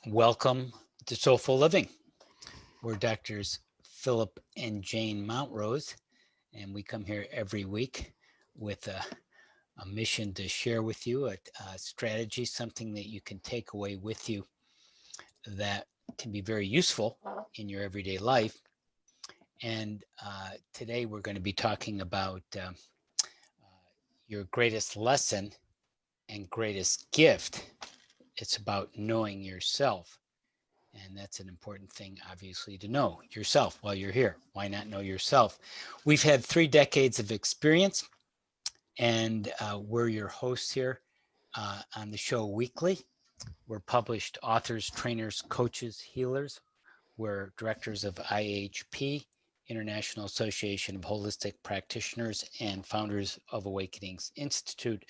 Welcome to Soulful Living. We're doctors Phillip and Jane Mountrose, and we come here every week with a mission to share with you a strategy, something that you can take away with you that can be very useful in your everyday life. And today we're going to be talking about your greatest lesson and greatest gift. It's about knowing yourself. And that's an important thing, obviously, to know yourself while you're here. Why not know yourself? We've had 3 decades of experience, and we're your hosts here on the show weekly. We're published authors, trainers, coaches, healers. We're directors of IHP, International Association of Holistic Practitioners, and founders of Awakenings Institute,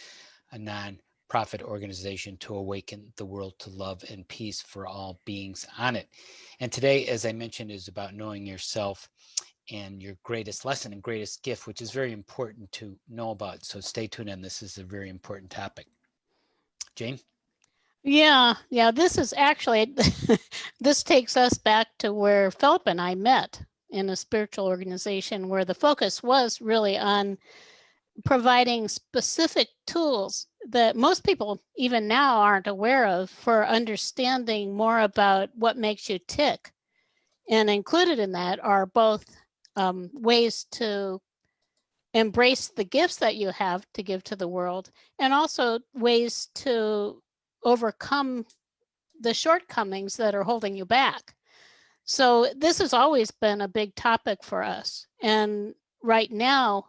a non-profit organization to awaken the world to love and peace for all beings on it. And today, as I mentioned, is about knowing yourself and your greatest lesson and greatest gift, which is very important to know about. So stay tuned in. This is a very important topic. Jane? Yeah. This is actually, this takes us back to where Philip and I met in a spiritual organization where the focus was really on providing specific tools that most people even now aren't aware of for understanding more about what makes you tick. And included in that are both ways to embrace the gifts that you have to give to the world, and also ways to overcome the shortcomings that are holding you back. So this has always been a big topic for us. And right now,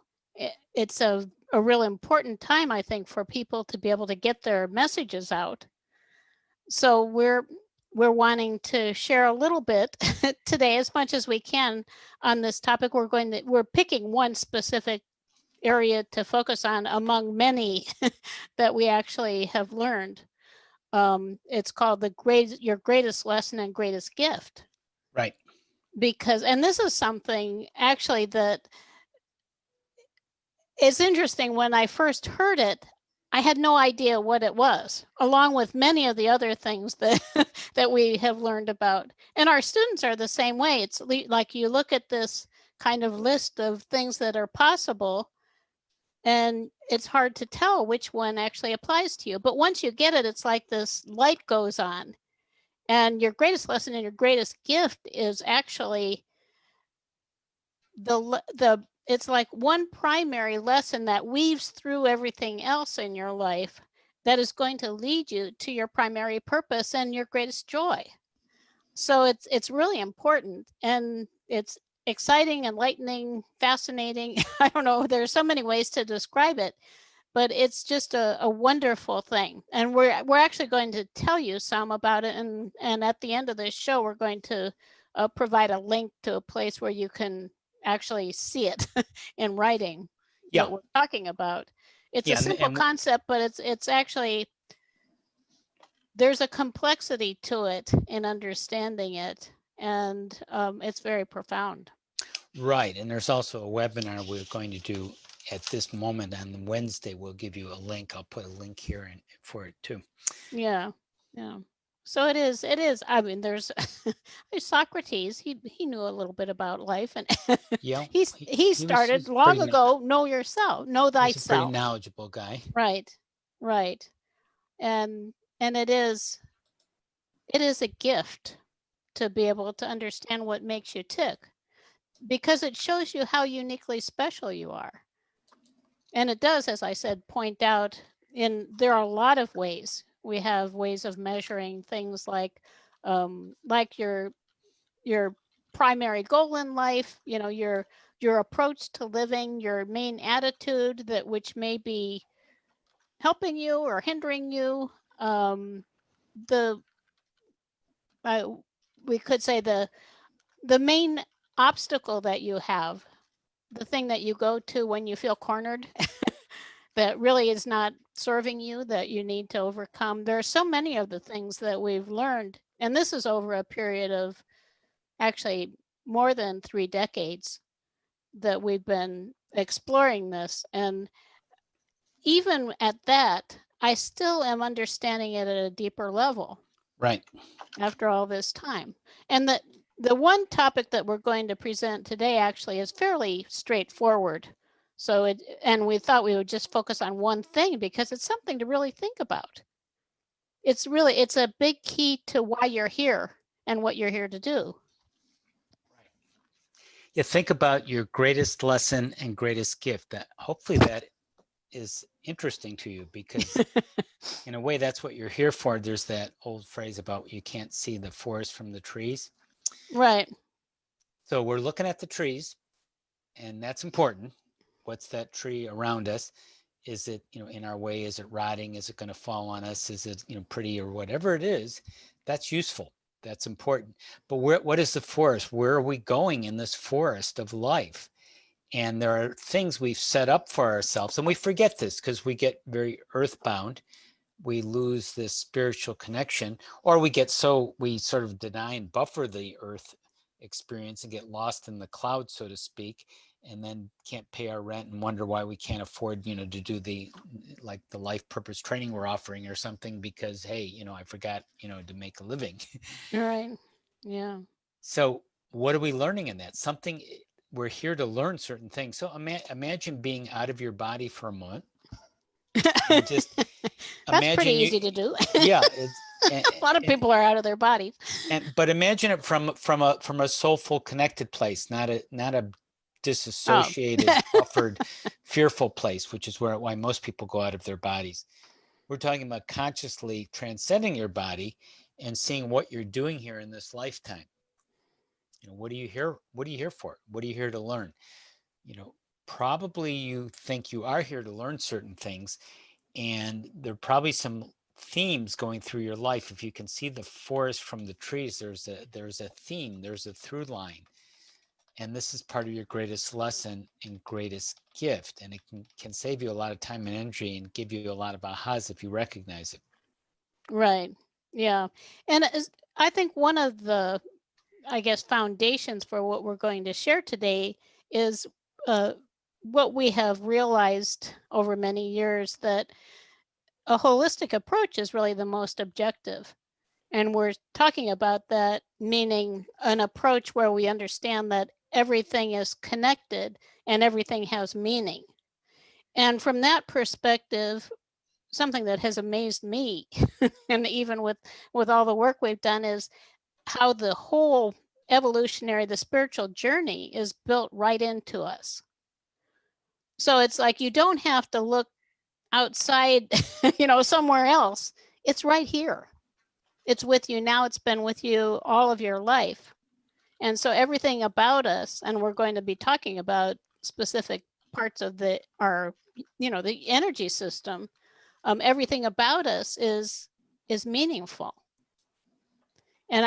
it's a real important time, I think, for people to be able to get their messages out. So we're wanting to share a little bit today, as much as we can, on this topic. We're picking one specific area to focus on among many that we actually have learned. It's called your greatest lesson and greatest gift. Right. Because, and this is something actually that is interesting. When I first heard it, I had no idea what it was, along with many of the other things that that we have learned about. And our students are the same way. It's like you look at this kind of list of things that are possible, and it's hard to tell which one actually applies to you. But once you get it, it's like this light goes on. And your greatest lesson and your greatest gift is actually it's like one primary lesson that weaves through everything else in your life that is going to lead you to your primary purpose and your greatest joy. So it's really important, and it's exciting, enlightening, fascinating. I don't know, there's so many ways to describe it, but it's just a wonderful thing. And we're actually going to tell you some about it, and at the end of this show, we're going to provide a link to a place where you can actually see it in writing, what we're talking about. It's a simple concept, but it's actually, there's a complexity to it in understanding it, and it's very profound. Right. And there's also a webinar we're going to do at this moment on Wednesday. We'll give you a link. I'll put a link here for it too. Yeah. So it is. I mean, there's Socrates. He knew a little bit about life, and he started long ago. Know yourself, know thyself. He's a pretty knowledgeable guy. Right. And it is a gift to be able to understand what makes you tick, because it shows you how uniquely special you are. And it does, as I said, point out there are a lot of ways. We have ways of measuring things like your primary goal in life, your approach to living, your main attitude, which may be helping you or hindering you. We could say the main obstacle that you have, the thing that you go to when you feel cornered, that really is not serving you, that you need to overcome. There are so many of the things that we've learned, and this is over a period of actually more than 3 decades that we've been exploring this. And even at that, I still am understanding it at a deeper level. Right. after all this time. And the one topic that we're going to present today actually is fairly straightforward. And we thought we would just focus on one thing because it's something to really think about. It's a big key to why you're here and what you're here to do. You think about your greatest lesson and greatest gift. That hopefully that is interesting to you, because in a way that's what you're here for. There's that old phrase about you can't see the forest from the trees. Right. So we're looking at the trees, and that's important. What's that tree around us? Is it, in our way? Is it rotting? Is it going to fall on us? Is it, pretty, or whatever it is? That's useful. That's important. But what is the forest? Where are we going in this forest of life? And there are things we've set up for ourselves, and we forget this because we get very earthbound. We lose this spiritual connection, or we sort of deny and buffer the earth experience and get lost in the clouds, so to speak, and then can't pay our rent and wonder why we can't afford, to do the life purpose training we're offering or something, because, hey, I forgot, to make a living. Right. Yeah. So what are we learning in that? Something. We're here to learn certain things. So imagine being out of your body for a month, and just That's pretty imagine easy to do. yeah, A lot of people are out of their bodies. but imagine it from a soulful, connected place, not a disassociated, buffered, fearful place, which is why most people go out of their bodies. We're talking about consciously transcending your body and seeing what you're doing here in this lifetime. What are you here? What are you here for? What are you here to learn? Probably you think you are here to learn certain things, and there are probably some themes going through your life. If you can see the forest from the trees, there's a theme, there's a through line, and this is part of your greatest lesson and greatest gift, and it can save you a lot of time and energy and give you a lot of ahas if you recognize it. Right. Yeah. And I think one of the, I guess, foundations for what we're going to share today is uh, what we have realized over many years, that a holistic approach is really the most objective. And we're talking about that, meaning an approach where we understand that everything is connected and everything has meaning. And from that perspective, something that has amazed me, and even with all the work we've done, is how the whole the spiritual journey is built right into us. So it's like you don't have to look outside, somewhere else. It's right here. It's with you now. It's been with you all of your life. And so everything about us, and we're going to be talking about specific parts of the energy system. Everything about us is meaningful. And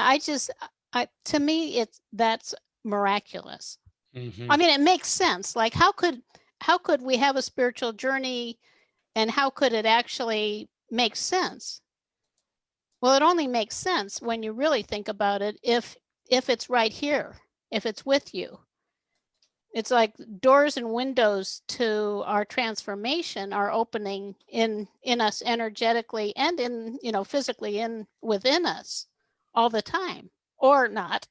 to me, that's miraculous. Mm-hmm. I mean, it makes sense. Like, how could we have a spiritual journey, and how could it actually make sense? Well, it only makes sense when you really think about it. If it's right here, if it's with you, it's like doors and windows to our transformation are opening in us energetically and in physically in within us all the time, or not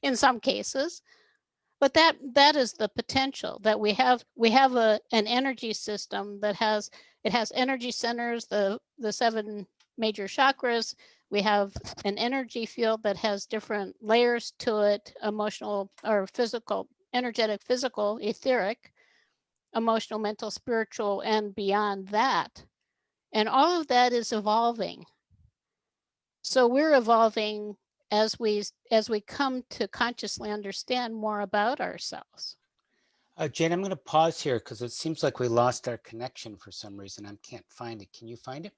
in some cases. But that is the potential that we have. We have an energy system that has energy centers, the 7 major chakras. We have an energy field that has different layers to it: emotional or physical, energetic, physical, etheric, emotional, mental, spiritual, and beyond that. And all of that is evolving. So we're evolving as we come to consciously understand more about ourselves. Jane, I'm going to pause here because it seems like we lost our connection for some reason. I can't find it. Can you find it?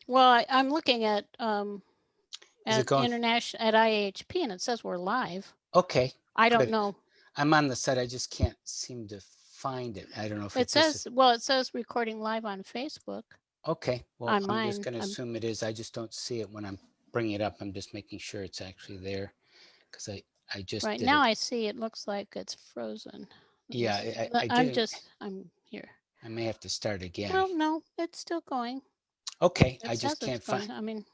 Well, I'm looking at Is it going? international at IHP, and it says we're live. Okay, I don't good. know. I'm on the site. I just can't seem to find it. I don't know if It it just. says recording live on Facebook. Okay, well, On I'm just mine, going to assume it is. I just don't see it when I'm bringing it up. I'm just making sure it's actually there, because I just right did now it. I see it looks like it's frozen. Yeah, I didn't. I'm here. I may have to start again. Well, no, it's still going. Okay, It I just says it's can't find. going. I mean,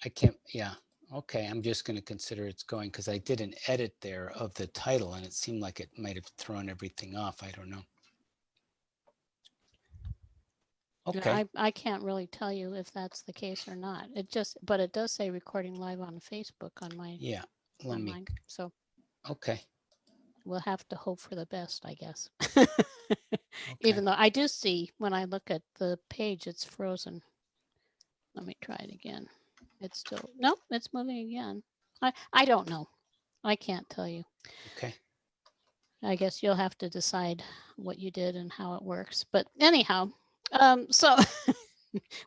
I can't, yeah. Okay, I'm just going to consider it's going because I did an edit there of the title and it seemed like it might have thrown everything off. I don't know. Okay. I can't really tell you if that's the case or not. But it does say recording live on Facebook on my, Yeah. Let on me, mine. So okay. we'll have to hope for the best, I guess. Okay. Even though I do see when I look at the page, it's frozen. Let me try it again. It's still, nope, it's moving again. I don't know. I can't tell you. Okay. I guess you'll have to decide what you did and how it works. But anyhow, so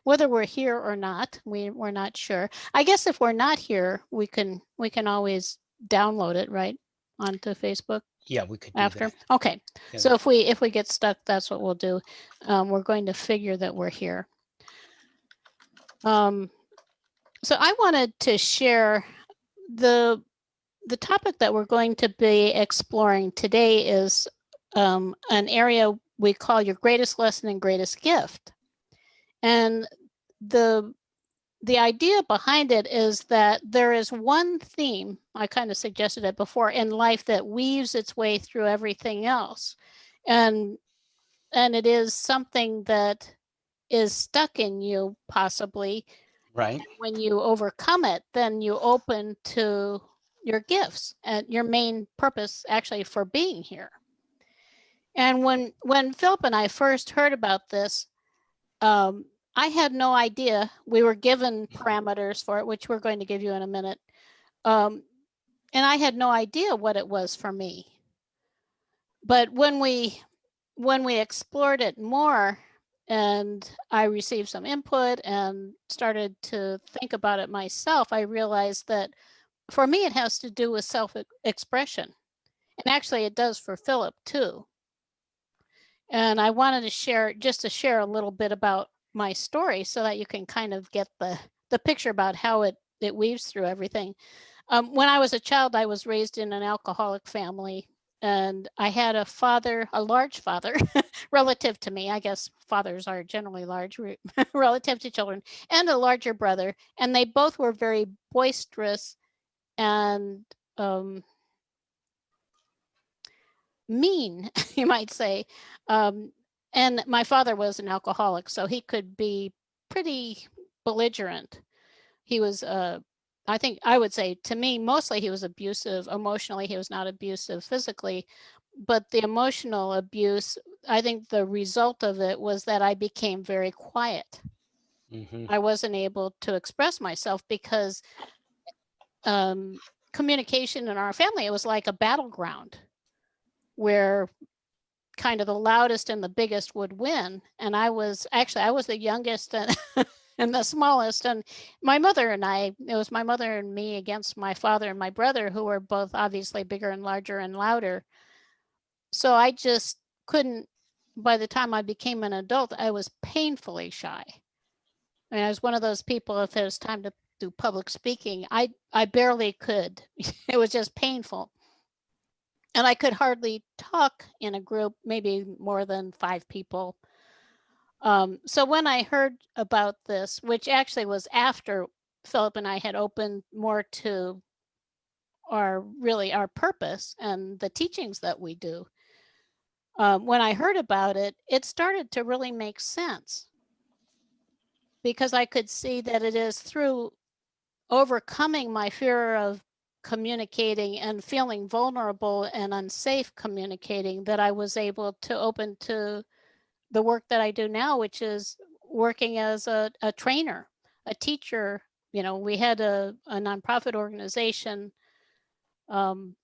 whether we're here or not, we're not sure. I guess if we're not here, we can always download it, right, onto Facebook. Yeah, we could do After. that. Okay. Yeah, So if we get stuck, that's what we'll do. We're going to figure that we're here. So I wanted to share the topic that we're going to be exploring today is an area we call your greatest lesson and greatest gift. And the idea behind it is that there is one theme, I kind of suggested it before, in life that weaves its way through everything else. And it is something that is stuck in you possibly. right. And when you overcome it, then you open to your gifts and your main purpose actually for being here. And when Philip and I first heard about this, I had no idea. We were given parameters for it, which we're going to give you in a minute. And I had no idea what it was for me. But when we explored it more and I received some input and started to think about it myself, I realized that for me, it has to do with self-expression. And actually it does for Philip too. And I wanted to share a little bit about my story so that you can kind of get the picture about how it weaves through everything. When I was a child, I was raised in an alcoholic family, and I had a father, a large father, relative to me. I guess fathers are generally large relative to children, and a larger brother. And they both were very boisterous and mean, you might say. And my father was an alcoholic, so he could be pretty belligerent. He was, I think I would say to me, mostly he was abusive emotionally. He was not abusive physically, but the emotional abuse, I think the result of it was that I became very quiet. Mm-hmm. I wasn't able to express myself because communication in our family, it was like a battleground where kind of the loudest and the biggest would win. And I was the youngest and, and the smallest. And my mother and it was my mother and me against my father and my brother, who were both obviously bigger and larger and louder. So I just couldn't, by the time I became an adult, I was painfully shy. I mean, I was one of those people, if it was time to do public speaking, I barely could. It was just painful. And I could hardly talk in a group, maybe more than 5 people. So when I heard about this, which actually was after Philip and I had opened more to our purpose and the teachings that we do, when I heard about it, it started to really make sense, because I could see that it is through overcoming my fear of communicating and feeling vulnerable and unsafe communicating that I was able to open to the work that I do now, which is working as a trainer, a teacher. You know, we had a nonprofit organization, and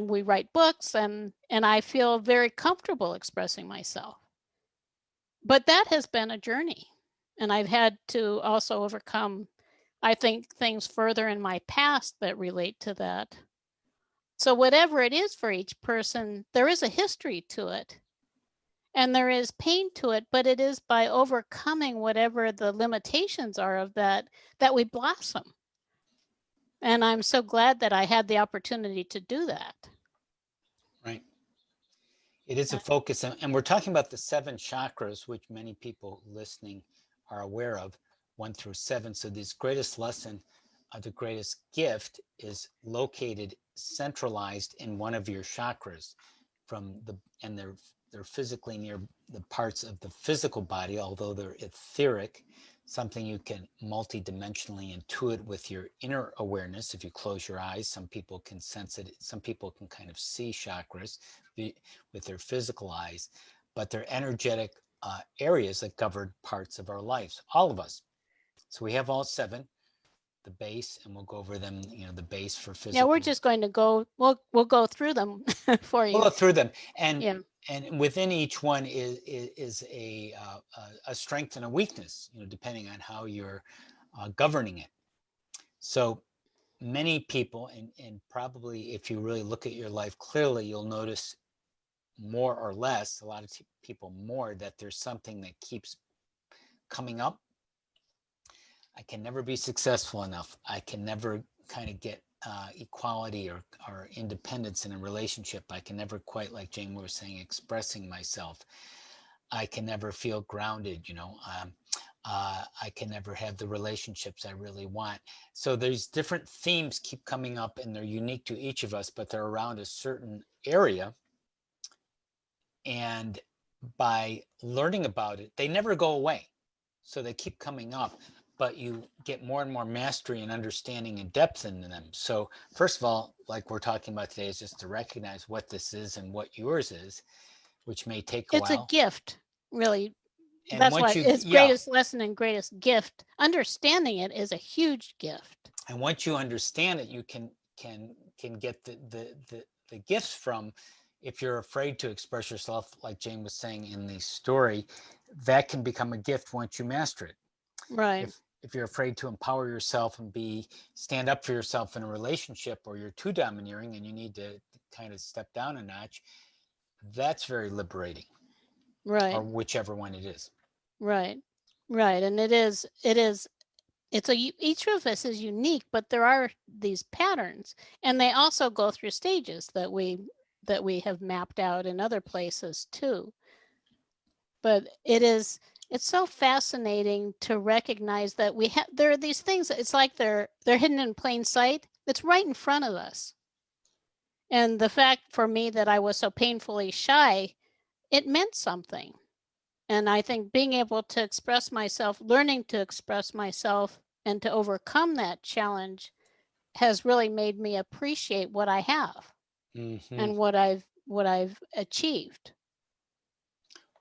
we write books, and I feel very comfortable expressing myself. But that has been a journey, and I've had to also overcome, I think, things further in my past that relate to that. So whatever it is for each person, there is a history to it. And there is pain to it, but it is by overcoming whatever the limitations are of that we blossom. And I'm so glad that I had the opportunity to do that. Right. It is a focus, and we're talking about the 7 chakras, which many people listening are aware of. 1 through 7. So this greatest lesson, the greatest gift, is located centralized in one of your chakras, and they're physically near the parts of the physical body, although they're etheric, something you can multidimensionally intuit with your inner awareness. If you close your eyes, some people can sense it. Some people can kind of see chakras with their physical eyes, but they're energetic areas that cover parts of our lives, all of us. So we have all 7, the base, and we'll go over them, the base for Yeah, we're physical. just going to go, we'll go through them for We'll you. go through them. Yeah. And within each one is a strength and a weakness, depending on how you're governing it. So many people, and probably if you really look at your life clearly, you'll notice more or less, a lot of people more, that there's something that keeps coming up. I can never be successful enough. I can never kind of get equality or independence in a relationship. I can never quite, like Jane was saying, expressing myself. I can never feel grounded, I can never have the relationships I really want. So there's different themes keep coming up, and they're unique to each of us, but they're around a certain area. And by learning about it, they never go away. So they keep coming up, but you get more and more mastery and understanding and depth in them. So first of all, like we're talking about today, is just to recognize what this is and what yours is, which may take a It's a while. gift, really. And That's why once you, it's yeah, greatest lesson and greatest gift. Understanding it is a huge gift. and once you understand it, you can get the gifts from. If you're afraid to express yourself, like Jane was saying in the story, that can become a gift once you master it. Right. If you're afraid to empower yourself and stand up for yourself in a relationship, or you're too domineering and you need to kind of step down a notch, that's very liberating, or Right. whichever one it is. Right. Right. And each of us is unique, but there are these patterns, and they also go through stages that we have mapped out in other places too. But it's so fascinating to recognize that there are these things. It's like they're hidden in plain sight. It's right in front of us. And the fact for me that I was so painfully shy, it meant something. And I think being able to express myself, learning to express myself, and to overcome that challenge has really made me appreciate what I have Mm-hmm. and what I've achieved.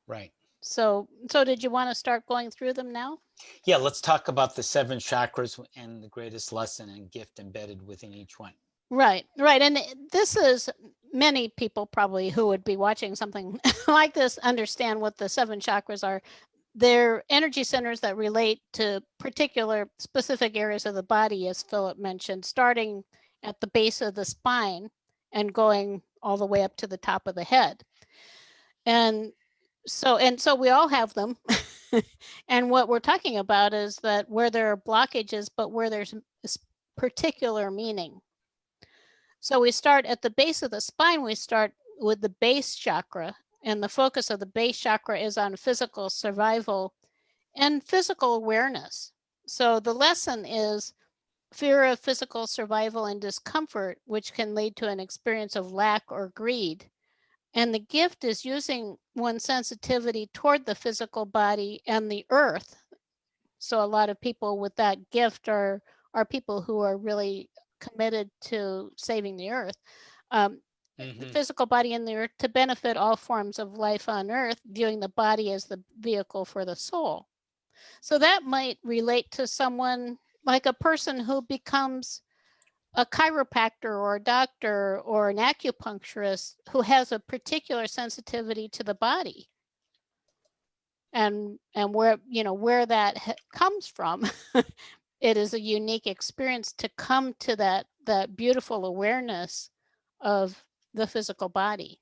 Right. So did you want to start going through them now? Yeah, let's talk about the 7 chakras and the greatest lesson and gift embedded within each one. Right. And this is, many people probably who would be watching something like this understand what the 7 chakras are. They're energy centers that relate to particular specific areas of the body, as Philip mentioned, starting at the base of the spine and going all the way up to the top of the head. And so we all have them. And what we're talking about is that where there are blockages, but where there's this particular meaning. So we start at the base of the spine, we start with the base chakra, and the focus of the base chakra is on physical survival and physical awareness. So the lesson is fear of physical survival and discomfort, which can lead to an experience of lack or greed. And the gift is using one's sensitivity toward the physical body and the earth. So a lot of people with that gift are people who are really committed to saving the earth. The physical body and the earth to benefit all forms of life on earth, viewing the body as the vehicle for the soul. So that might relate to someone like a person who becomes a chiropractor or a doctor or an acupuncturist who has a particular sensitivity to the body, and where that comes from. It is a unique experience to come to that beautiful awareness of the physical body.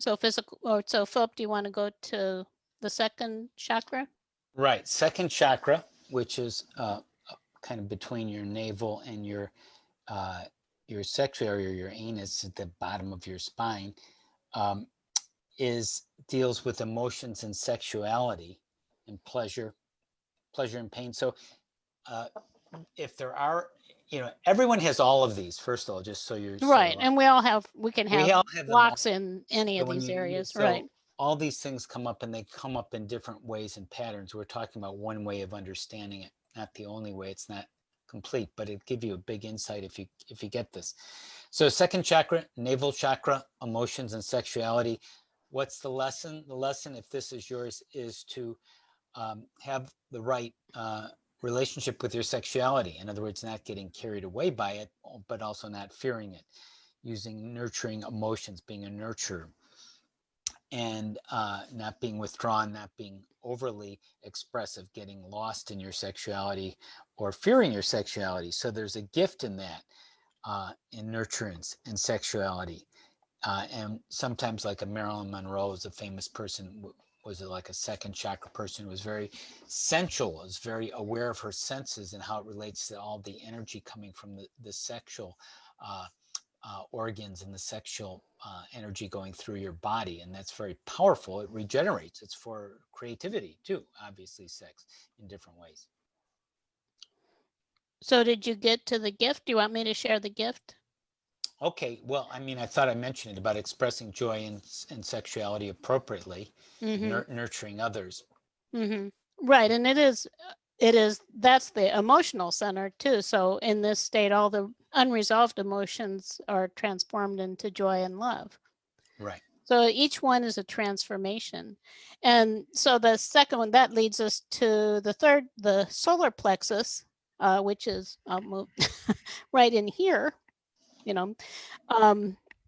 So Philip, do you want to go to the second chakra? Right. Second chakra, which is kind of between your navel and your sexual area, your anus at the bottom of your spine, um, deals with emotions and sexuality. and pleasure and pain. So if there are, everyone has all of these, first of all, just so you're right. And we can have all have them all. blocks in any So of these areas, so right? all these things come up, and they come up in different ways and patterns. We're talking about one way of understanding it, not the only way. It's not complete, but it gives you a big insight if you get this. So second chakra, navel chakra, emotions and sexuality. What's the lesson? The lesson, if this is yours, is to have the right relationship with your sexuality. In other words, not getting carried away by it, but also not fearing it, using nurturing emotions, being a nurturer, and not being withdrawn, not being overly expressive, getting lost in your sexuality or fearing your sexuality. So there's a gift in that, in nurturance and sexuality. And sometimes, like a Marilyn Monroe is a famous person, was like a second chakra person who was very sensual, was very aware of her senses and how it relates to all the energy coming from the sexual organs and the sexual energy going through your body. And that's very powerful. It regenerates. It's for creativity too, obviously, sex in different ways. So did you get to the gift? Do you want me to share the gift? Okay, well, I mean, I thought I mentioned it about expressing joy and sexuality appropriately, nurturing others. Right, and that's the emotional center too. So in this state, all the unresolved emotions are transformed into joy and love. Right. So each one is a transformation. And so the second one, that leads us to the third, the solar plexus, which is right in here, and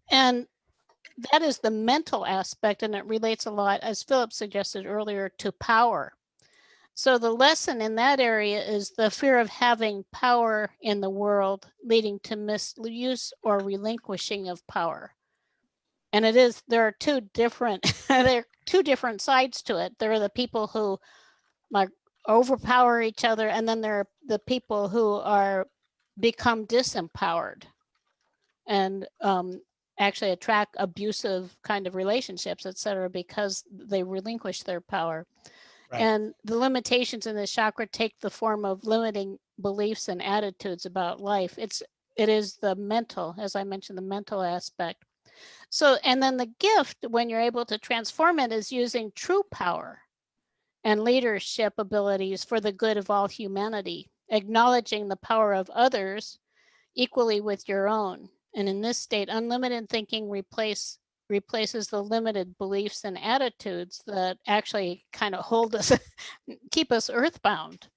that is the mental aspect, and it relates a lot, as Philip suggested earlier, to power. So the lesson in that area is the fear of having power in the world, leading to misuse or relinquishing of power. And there are two different sides to it. There are the people who like overpower each other, and then there are the people who become disempowered and actually attract abusive kind of relationships, etc., because they relinquish their power. Right. And the limitations in this chakra take the form of limiting beliefs and attitudes about life. It is the mental, as I mentioned, the mental aspect. So, and then the gift, when you're able to transform it, is using true power and leadership abilities for the good of all humanity, acknowledging the power of others equally with your own. And in this state, unlimited thinking replaces the limited beliefs and attitudes that actually kind of hold us, keep us earthbound,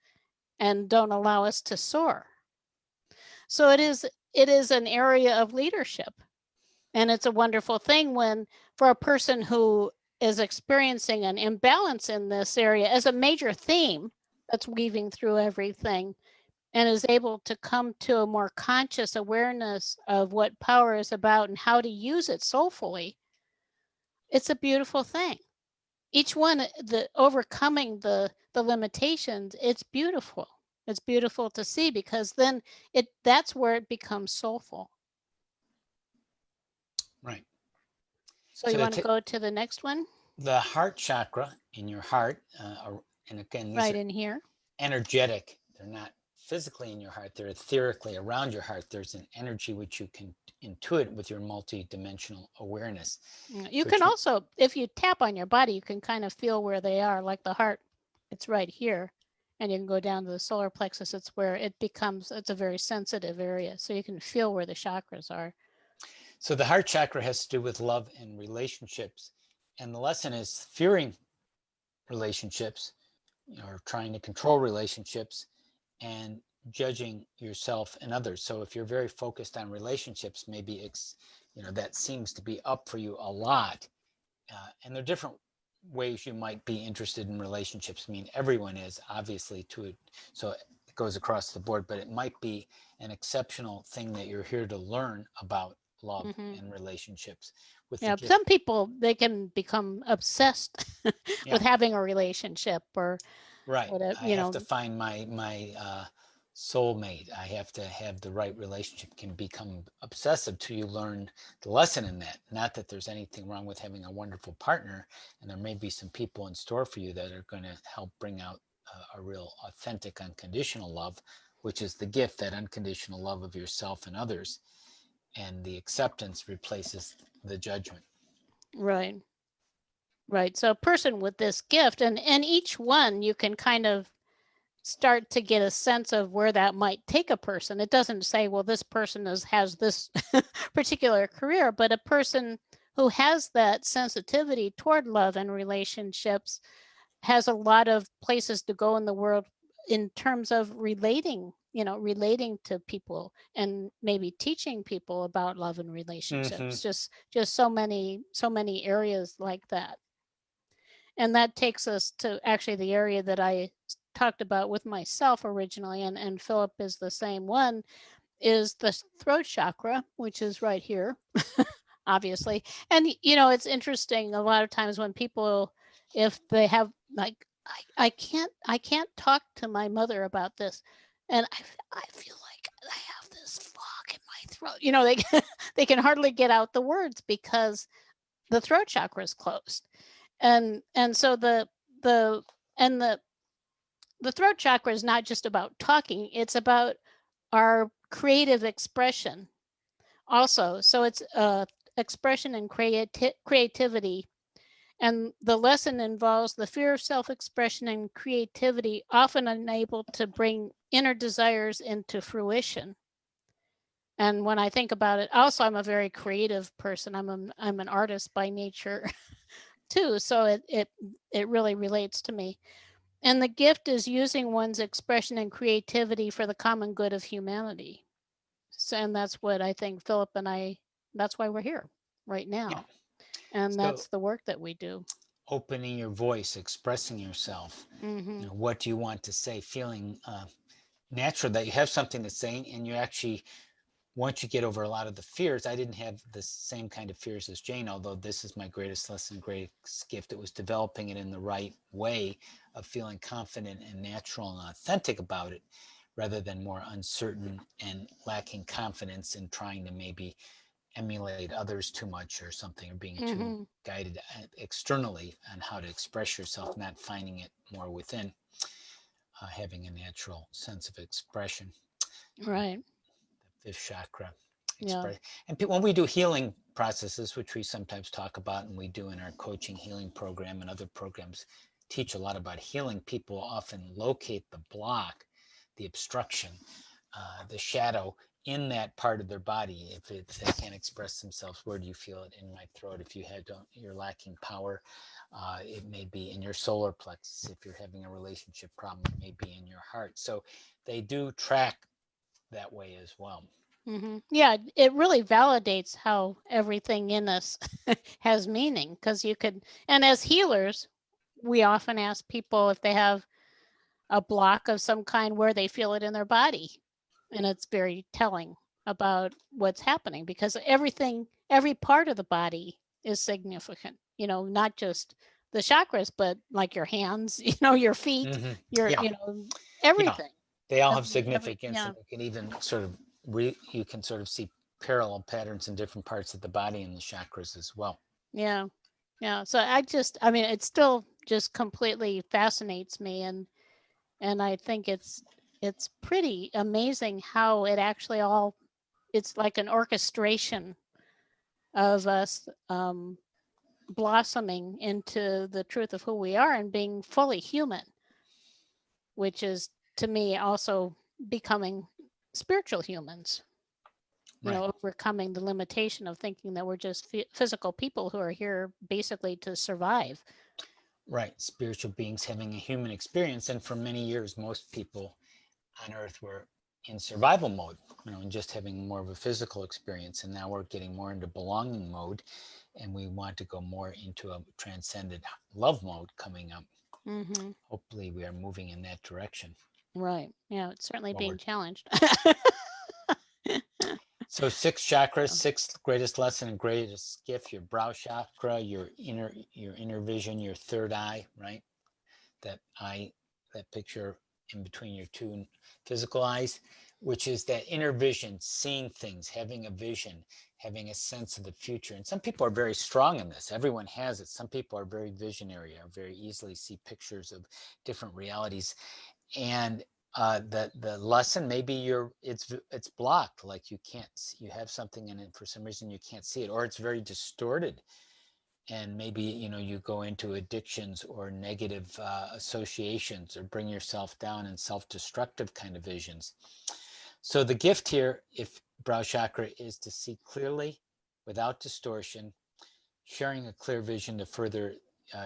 and don't allow us to soar. So it is an area of leadership. And it's a wonderful thing for a person who is experiencing an imbalance in this area as a major theme that's weaving through everything, and is able to come to a more conscious awareness of what power is about and how to use it soulfully. It's a beautiful thing. Each one, overcoming the limitations, it's beautiful. It's beautiful to see, because then that's where it becomes soulful. Right. So you want to go to the next one? The heart chakra in your heart, and again, these right are in here. Energetic. They're not physically in your heart. They're etherically around your heart. There's an energy which you can intuit with your multi-dimensional awareness. You can also, if you tap on your body, you can kind of feel where they are, like the heart. It's right here. And you can go down to the solar plexus. It's where it's a very sensitive area. So you can feel where the chakras are. So the heart chakra has to do with love and relationships. And the lesson is fearing relationships, or trying to control relationships, and judging yourself and others. So if you're very focused on relationships, maybe that seems to be up for you a lot. And there are different ways you might be interested in relationships. I mean, everyone is, obviously, to it, so it goes across the board, but it might be an exceptional thing that you're here to learn about love and relationships. Some people, they can become obsessed with having a relationship, or right. Whatever, I have to find my soulmate. I have to have the right relationship. Can become obsessive till you learn the lesson in that. Not that there's anything wrong with having a wonderful partner, and there may be some people in store for you that are going to help bring out a real authentic unconditional love, which is the gift, that unconditional love of yourself and others, and the acceptance replaces the judgment. Right. Right. So a person with this gift, and each one you can kind of start to get a sense of where that might take a person. It doesn't say, well, this person has this particular career, but a person who has that sensitivity toward love and relationships has a lot of places to go in the world in terms of relating to people and maybe teaching people about love and relationships. Just so many areas like that. And that takes us to actually the area that I talked about with myself originally, and Philip is the same one, is the throat chakra, which is right here, obviously. And it's interesting a lot of times when people, if they have like, I can't talk to my mother about this, and I feel like I have this fog in my throat. They can hardly get out the words because the throat chakra is closed. And so the and the throat chakra is not just about talking, it's about our creative expression also. So it's expression and creativity. And the lesson involves the fear of self-expression and creativity, often unable to bring inner desires into fruition. And when I think about it, also I'm a very creative person. I'm an artist by nature too, so it really relates to me. And the gift is using one's expression and creativity for the common good of humanity. So, and that's what I think Philip and I, that's why we're here right Yeah. now. And So that's the work that we do. opening your voice, expressing yourself. Mm-hmm. What do you want to say? Feeling natural that you have something to say, and you actually, once you get over a lot of the fears, I didn't have the same kind of fears as Jane, although this is my greatest lesson, greatest gift. It was developing it in the right way of feeling confident and natural and authentic about it, rather than more uncertain and lacking confidence in trying to maybe emulate others too much or something, or being too Mm-hmm. guided externally on how to express yourself, not finding it more within, having a natural sense of expression. Right. The fifth chakra Yeah. express. And when we do healing processes, which we sometimes talk about, and we do in our coaching healing program and other programs, teach a lot about healing, people often locate the block, the obstruction, the shadow in that part of their body. If they can't express themselves, where do you feel it? In my throat. If you're lacking power, it may be in your solar plexus. If you're having a relationship problem, it may be in your heart. So they do track that way as well. Mm-hmm. Yeah, it really validates how everything in us has meaning, because you could, and as healers, we often ask people if they have a block of some kind where they feel it in their body. And it's very telling about what's happening, because every part of the body is significant, not just the chakras, but like your hands, your feet, your, Yeah, yeah, everything. they all I have mean, significance, yeah, and you can even sort of you can sort of see parallel patterns in different parts of the body and the chakras as well. yeah, yeah. So I mean, it still just completely fascinates me. And I think it's pretty amazing how it actually all, it's like an orchestration of us blossoming into the truth of who we are and being fully human, which is to me also becoming spiritual humans, Right. overcoming the limitation of thinking that we're just physical people who are here basically to survive. Right. Spiritual beings having a human experience. And for many years, most people on Earth were in survival mode, and just having more of a physical experience. And now we're getting more into belonging mode, and we want to go more into a transcendent love mode coming up. Mm-hmm. Hopefully, we are moving in that direction. Right. Yeah, it's certainly Well, being challenged. so six chakras, sixth greatest lesson and greatest gift: your brow chakra, your inner vision, your third eye, right? That eye, that picture in between your two physical eyes, which is that inner vision, seeing things, having a vision, having a sense of the future. And some people are very strong in this. Everyone has it. Some people are very visionary, or very easily see pictures of different realities. And the lesson, maybe it's blocked, like you can't see, you have something in it for some reason you can't see it, or it's very distorted, and maybe you go into addictions or negative associations, or bring yourself down in self-destructive kind of visions. So the gift here, if brow chakra, is to see clearly without distortion, sharing a clear vision to further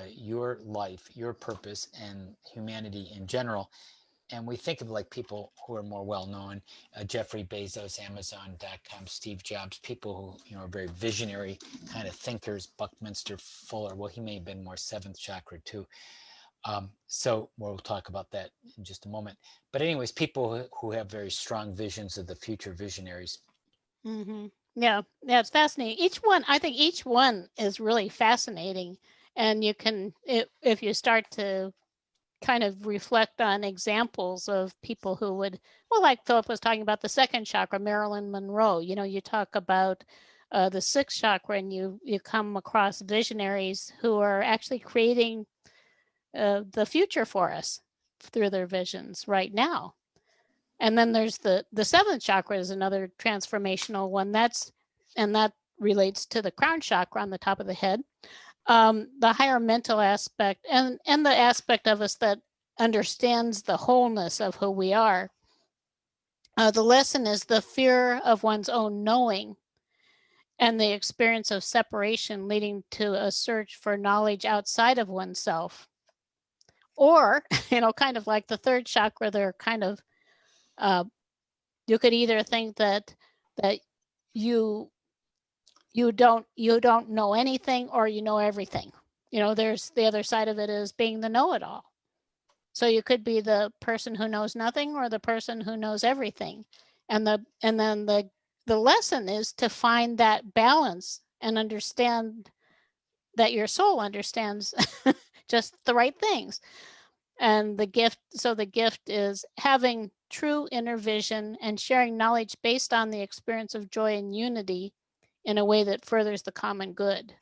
your life, your purpose, and humanity in general. And we think of like people who are more well-known, Jeffrey Bezos, Amazon.com, Steve Jobs, people who are very visionary kind of thinkers. Buckminster Fuller, well, he may have been more seventh chakra too. So we'll talk about that in just a moment. But anyways, people who have very strong visions of the future, visionaries. Mm-hmm. Yeah, it's fascinating. I think each one is really fascinating. And you can, if you start to kind of reflect on examples of people who would, well, like Philip was talking about the second chakra, Marilyn Monroe. You talk about the sixth chakra, and you come across visionaries who are actually creating the future for us through their visions right now. And then there's the seventh chakra is another transformational one. That relates to the crown chakra on the top of the head. The higher mental aspect, and the aspect of us that understands the wholeness of who we are. The lesson is the fear of one's own knowing and the experience of separation leading to a search for knowledge outside of oneself. Or, kind of like the third chakra, they're kind of, you could either think that you don't know anything, or you know everything. There's the other side of it, is being the know-it-all. So you could be the person who knows nothing, or the person who knows everything. And then the lesson is to find that balance and understand that your soul understands just the right things. And the gift is having true inner vision and sharing knowledge based on the experience of joy and unity in a way that furthers the common good.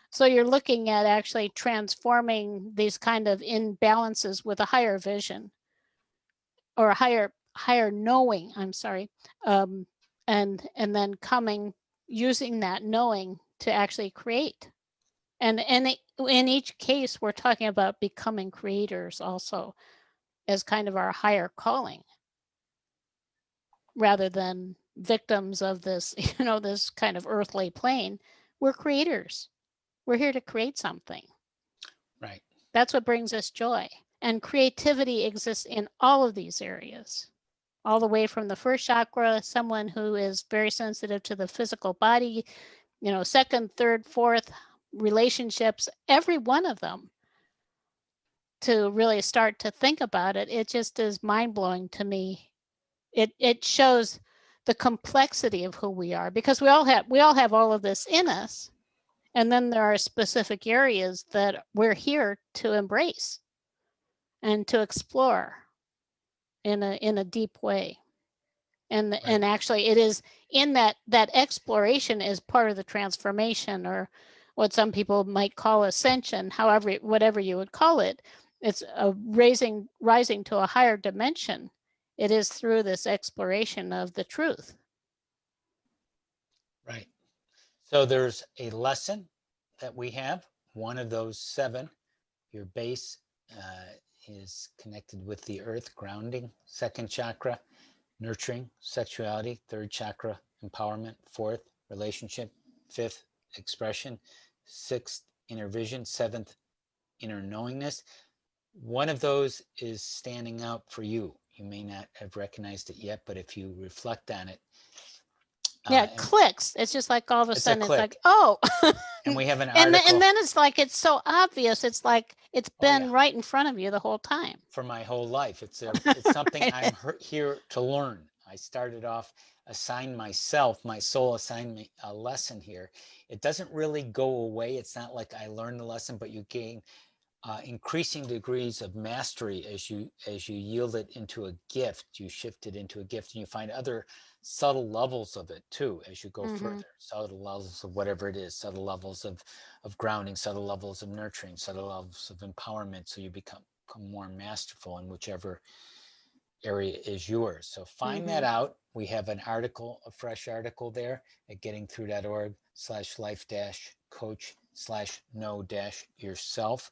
So you're looking at actually transforming these kind of imbalances with a higher vision, or a higher knowing, I'm sorry, and then using that knowing to actually create. And in each case, we're talking about becoming creators also, as kind of our higher calling, rather than victims of this, this kind of earthly plane. We're creators. We're here to create something. Right. That's what brings us joy. And creativity exists in all of these areas, all the way from the first chakra, someone who is very sensitive to the physical body, second, third, fourth, relationships, every one of them, to really start to think about it. It just is mind-blowing to me. It shows the complexity of who we are, because we all have all of this in us. And then there are specific areas that we're here to embrace and to explore in a deep way. And Right. and actually, it is in that exploration is part of the transformation, or what some people might call ascension. However, whatever you would call it, it's a rising to a higher dimension. It is through this exploration of the truth. Right. So there's a lesson that we have. One of those seven, your base is connected with the earth, grounding. Second chakra, nurturing, sexuality. Third chakra, empowerment. Fourth, relationship. Fifth, expression. Sixth, inner vision. Seventh, inner knowingness. One of those is standing out for you. You may not have recognized it yet, but if you reflect on it, Yeah, it clicks. It's just like all of a it's a sudden it's like, click. oh. And we have an and article. then it's like it's so obvious. It's like it's Oh been yeah, right in front of you the whole time. for my whole life. It's something I'm here to learn. I started off, assigned myself, my soul assigned me a lesson here. It doesn't really go away. It's not like I learned the lesson, but you gain increasing degrees of mastery as you yield it into a gift. You shift it into a gift, and you find other subtle levels of it too as you go further. Subtle levels of whatever it is, subtle levels of grounding, subtle levels of nurturing, subtle levels of empowerment, so you become more masterful in whichever area is yours. So find that out. We have an article, a fresh article there at gettingthrough.org/life-coach/know-yourself.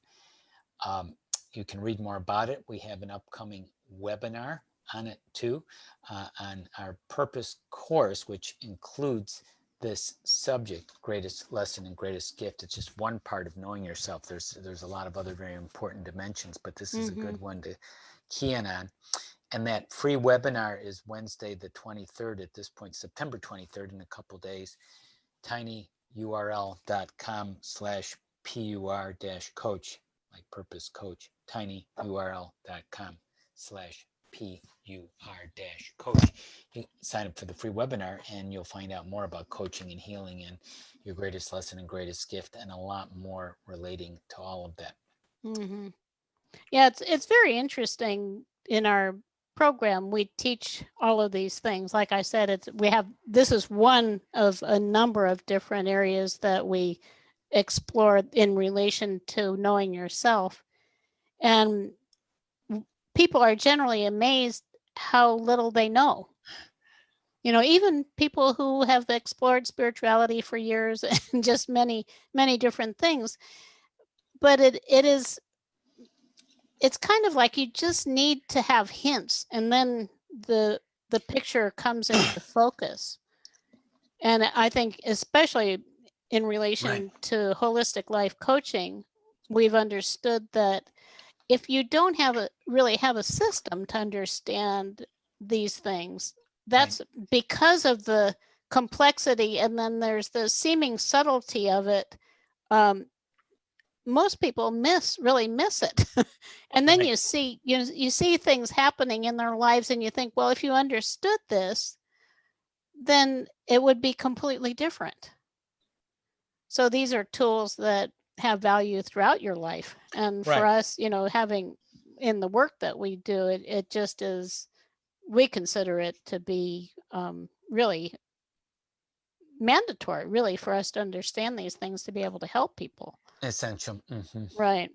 You can read more about it. We have an upcoming webinar on it too, on our purpose course, which includes this subject, greatest lesson and greatest gift. It's just one part of knowing yourself. There's a lot of other very important dimensions, but this is a good one to key in on. And that free webinar is Wednesday the 23rd, at this point, September 23rd, in a couple days. tinyurl.com/pur-coach, like purpose coach, tinyurl.com/pur-coach. You sign up for the free webinar and you'll find out more about coaching and healing and your greatest lesson and greatest gift, and a lot more relating to all of that. Yeah, it's very interesting. In our program, we teach all of these things. Like I said, this is one of a number of different areas that we explore in relation to knowing yourself. And people are generally amazed how little they know. You know, even people who have explored spirituality for years and just many, many different things. But it's kind of like you just need to have hints, and then the picture comes into focus. And I think especially in relation to holistic life coaching, we've understood that if you don't really have a system to understand these things, that's because of the complexity, and then there's the seeming subtlety of it. Most people really miss it. And then you see things happening in their lives, and you think, well, if you understood this, then it would be completely different. So these are tools that have value throughout your life. And for us, having in the work that we do, it just is, we consider it to be really mandatory, really, for us to understand these things to be able to help people. Essential. Right.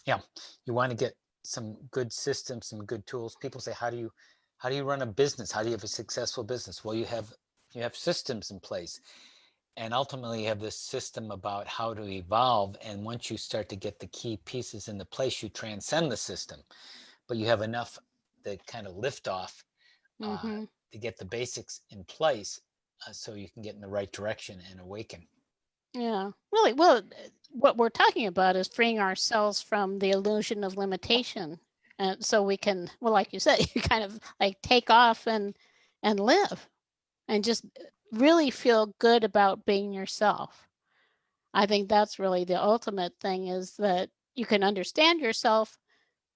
Yeah. You want to get some good systems, some good tools. People say, how do you run a business? How do you have a successful business? Well, you have systems in place, and ultimately you have this system about how to evolve. And once you start to get the key pieces into place, you transcend the system, but you have enough that kind of lift off to get the basics in place, so you can get in the right direction and awaken. Yeah, really. Well, what we're talking about is freeing ourselves from the illusion of limitation, and so we can, well, like you said, you kind of like take off and live, and just really feel good about being yourself. I think that's really the ultimate thing, is that you can understand yourself,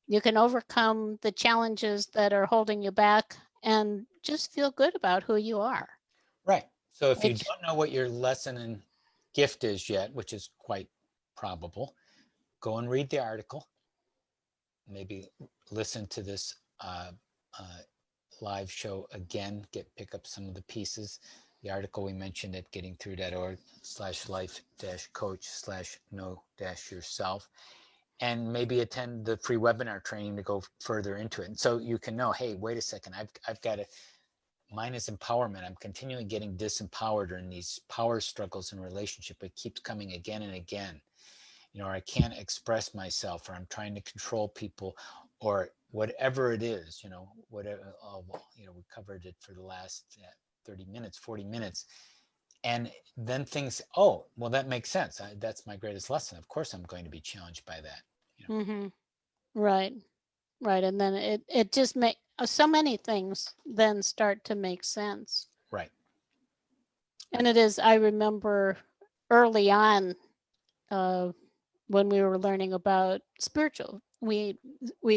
you can overcome the challenges that are holding you back, and just feel good about who you are. Right. So if you don't know what your lesson and gift is yet, which is quite probable, go and read the article. Maybe listen to this live show again, pick up some of the pieces. The article we mentioned at gettingthrough.org/life-coach/know-yourself, and maybe attend the free webinar training to go further into it. And so you can know, hey, wait a second, I've got to, mine is empowerment. I'm continually getting disempowered in these power struggles in relationship. It keeps coming again and again. Or I can't express myself, or I'm trying to control people, or whatever it is, whatever, we covered it for the last 30 minutes, 40 minutes. And then things, oh, well, that makes sense. That's my greatest lesson. Of course, I'm going to be challenged by that. Right. And then it just makes so many things then start to make sense. Right. And it is, I remember early on, when we were learning about spiritual, we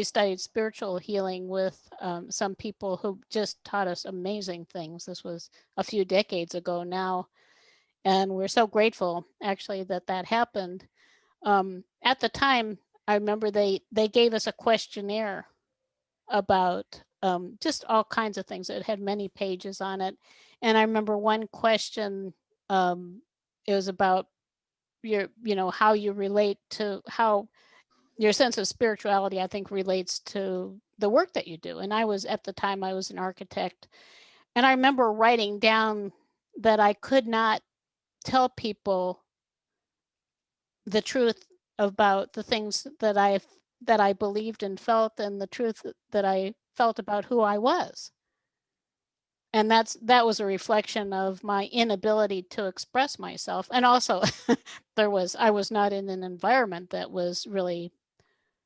studied spiritual healing with some people who just taught us amazing things. This was a few decades ago now, and we're so grateful actually that happened. At the time, I remember they gave us a questionnaire about just all kinds of things. It had many pages on it. And I remember one question, it was about your, how you relate to, how your sense of spirituality, I think, relates to the work that you do. And at the time, I was an architect. And I remember writing down that I could not tell people the truth about the things that I believed and felt, and the truth that I felt about who I was. And that was a reflection of my inability to express myself. And also I was not in an environment that was really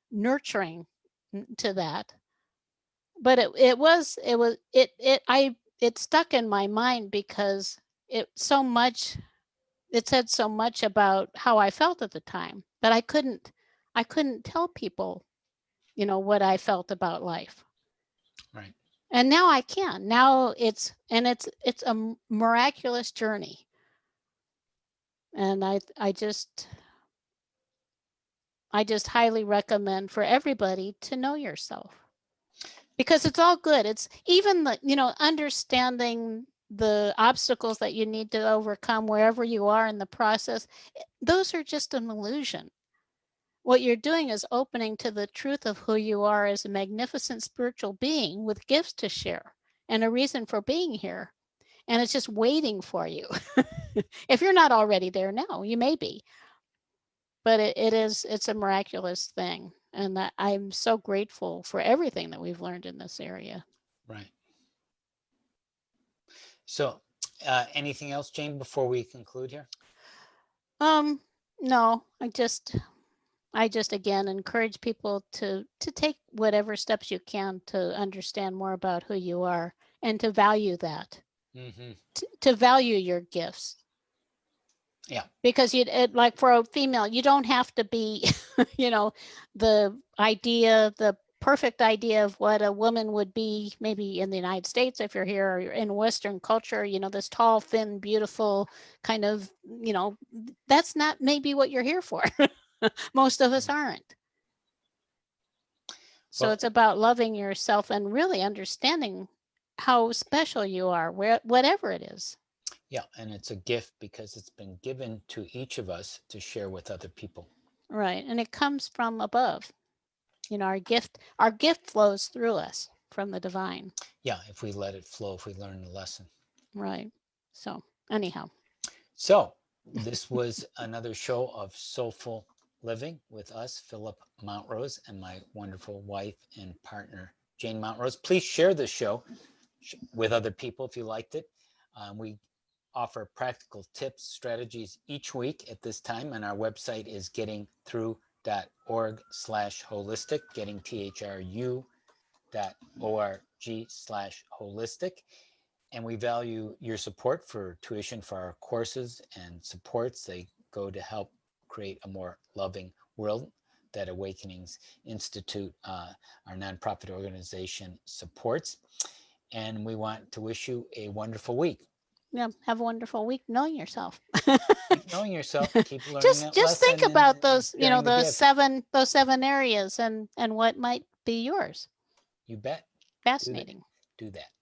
nurturing to that. But it stuck in my mind because it said so much about how I felt at the time that I couldn't tell people, what I felt about life. Right. And now I can. Now it's a miraculous journey. And I just highly recommend for everybody to know yourself. Because it's all good. It's even understanding the obstacles that you need to overcome wherever you are in the process. Those are just an illusion. What you're doing is opening to the truth of who you are as a magnificent spiritual being with gifts to share and a reason for being here. And it's just waiting for you. If you're not already there now, you may be. But it's a miraculous thing. And I'm so grateful for everything that we've learned in this area. Right. So, anything else, Jane, before we conclude here? No, I just again encourage people to take whatever steps you can to understand more about who you are and to value that. Mm-hmm. To value your gifts. Yeah. Because like for a female, you don't have to be, the perfect idea of what a woman would be, maybe in the United States, if you're here, or you're in Western culture, this tall, thin, beautiful kind of, that's not maybe what you're here for. Most of us aren't. So it's about loving yourself and really understanding how special you are, whatever it is. Yeah, and it's a gift because it's been given to each of us to share with other people. Right, and it comes from above. Our gift flows through us from the divine. Yeah, if we let it flow, if we learn the lesson. Right. So anyhow. So this was another show of Soulful Living with us, Phillip Mountrose, and my wonderful wife and partner, Jane Mountrose. Please share this show with other people if you liked it. We offer practical tips, strategies each week at this time, and our website is gettingthrough.org/holistic, gettingthru.org/holistic. And we value your support for tuition for our courses and supports. They go to help create a more loving world that Awakenings Institute, our nonprofit organization, supports. And we want to wish you a wonderful week. Yeah, have a wonderful week knowing yourself. Keep knowing yourself, keep learning that just lesson. think about those, those those seven areas and what might be yours. You bet. Fascinating. Do that.